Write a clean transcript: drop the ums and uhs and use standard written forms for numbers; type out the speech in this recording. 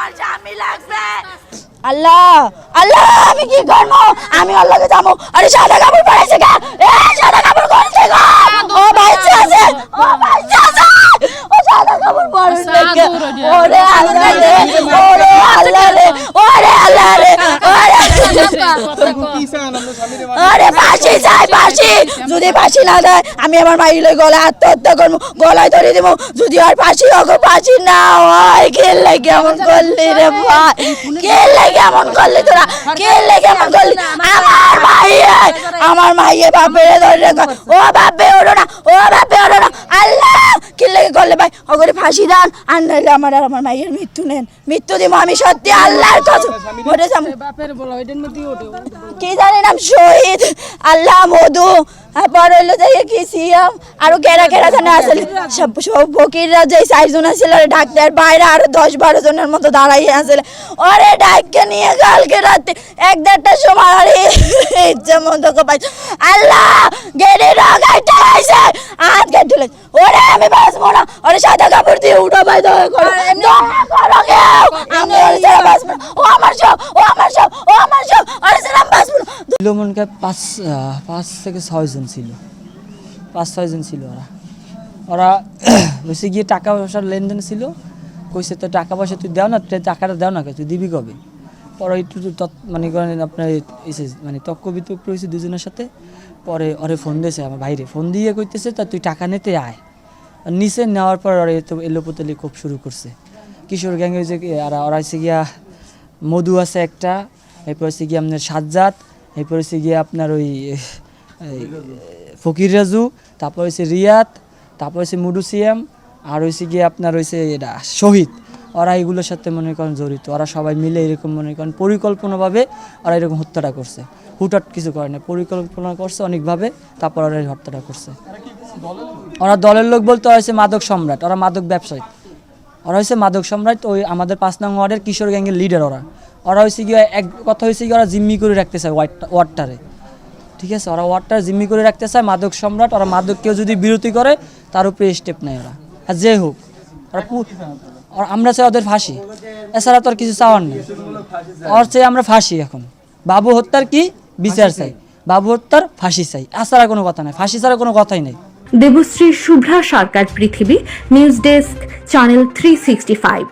আমার স্বামী লাগবে। আল্লাহ আল্লাহ আমি কি করব? আমি ওর লগে যাবো। আরে সাদা কাপড় পরেছে কে? সাদা কাপড় কোনছে গো? ও বাইচে আছে, ও বাইচে আছে, ও সাদা কাপড় পরেছে কে? ওরে আল্লাহ রে, ওরে আল্লাহ রে, ওরে আল্লাহ রে, আরে ফাঁসি চাই, ফাঁসি। যদি ফাঁসি না দেয় আমি আমার মাইলে গলায় আত্মহত্যা করবো, গলায় ধরে দিব। যদি আর ফাঁসি হোক, ফাঁসি না হয়, খেললে কেমন করলি রে ভাই, খেললে কেমন করলি তোরা, খেললে কেমন করলি? আমার মাইয়ে বাপের ধরে, ও বাপে ওড়ো না, ও বাপে ওড়ো না। আল্লাহ খেললে করলে ভাই ওগরে ফাঁসি দেন, আর নাইলে আমার আর আমার মাইয়ের মৃত্যু নেন, মৃত্যু দিব আমি সত্যি আল্লাহর কসম। মরে যাবো কি জানি নাম শহীদ আল্লাহ মধু বড় হইলো যাই কি সিয়াম আরো কেরা কেরা জানে আসলে সব ফকিররা যে 4 জন ছিল ডাক্তার বাইরে আরো 10-12 জনের মতো দাঁড়াইয়ে আসলে ওরে ডাক্তার নিয়ে কালকে রাতে 1-1:30টার সময় আরে ইচ্ছা মতো পাই আল্লাহ গেড়ে রাগাইতে আইছে হাত কেটে ওরে আমি বাঁচবো না। ওরে সাদা কাপড় দিয়ে উঠো ভাই দয়া করো, দয়া করো কেউ, আমি ওরে ছাড়া বাঁচবো না। ও আমার সব, ও আমার সব, ও আমার সব, ওরে ছাড়া বাঁচবো না। মনকে 5 থেকে 6 জন ছিল, 5-6 জন ছিল। ওরা হয়েছে গিয়ে টাকা পয়সার লেনদেন ছিল, কইছে তো টাকা পয়সা তুই দাও না, টাকাটা দাও না, তুই দিবি কবে? পরে একটু মানে করেন আপনার মানে তক্ক বিতর্ক হয়েছে দুজনের সাথে। পরে ওরে ফোন দিয়েছে আমার ভাইরে, ফোন দিয়ে কইতেছে তা তুই টাকা নিতে আয়। নিচে নেওয়ার পর ওরা এলোপতলি খুব শুরু করছে কিশোর গ্যাং হয়েছে। আর ওরা হচ্ছে গিয়া মধু আছে একটা, এরপর হচ্ছে গিয়ে আপনার সাজ্জাদ, এরপর হচ্ছে গিয়ে আপনার ওই ফকির রাজু, তারপর হচ্ছে রিয়াদ, তারপর হচ্ছে মুডুসিয়াম, আর হচ্ছে গিয়ে আপনার হয়েছে এটা শহীদ। ওরা এগুলোর সাথে মনে করেন জড়িত। ওরা সবাই মিলে এরকম মনে করেন পরিকল্পনাভাবে ওরা এরকম হত্যাটা করছে, হুটহাট কিছু করে না, পরিকল্পনা করছে অনেকভাবে, তারপর ওরা এই হত্যাটা করছে। ওরা দলের লোক বলতে হয়েছে মাদক সম্রাট, ওরা মাদক ব্যবসায়ী, ওরা হয়েছে মাদক সম্রাট। ওই আমাদের 5 নং ওয়ার্ডের কিশোর গ্যাংয়ের লিডার। ওরা হয়েছে গিয়ে এক কথা হয়েছে গিয়ে ওরা জিম্মি করে রাখতে চায় ওয়ার্ডটারে, ঠিক আছে? ওরা ওয়ার্ডটারে জিম্মি করে রাখতে চায়, মাদক সম্রাট। ওরা মাদক কেউ যদি বিরতি করে তার উপরে স্টেপ নেয় ওরা। আর যে হোক ওরা আমরা চাই ওদের ফাঁসি, এছাড়া তো আর কিছু চাওয়ার নেই। ওর চাই আমরা ফাঁসি। এখন বাবু হত্যার কি বিচার চাই, বাবু হত্যার ফাঁসি চাই, এছাড়া কোনো কথা নাই, ফাঁসি ছাড়া কোনো কথাই নেই। দেবশ্রী শুভ্রা সরকার পৃথিবী, নিউজ ডেস্ক, চ্যানেল 365।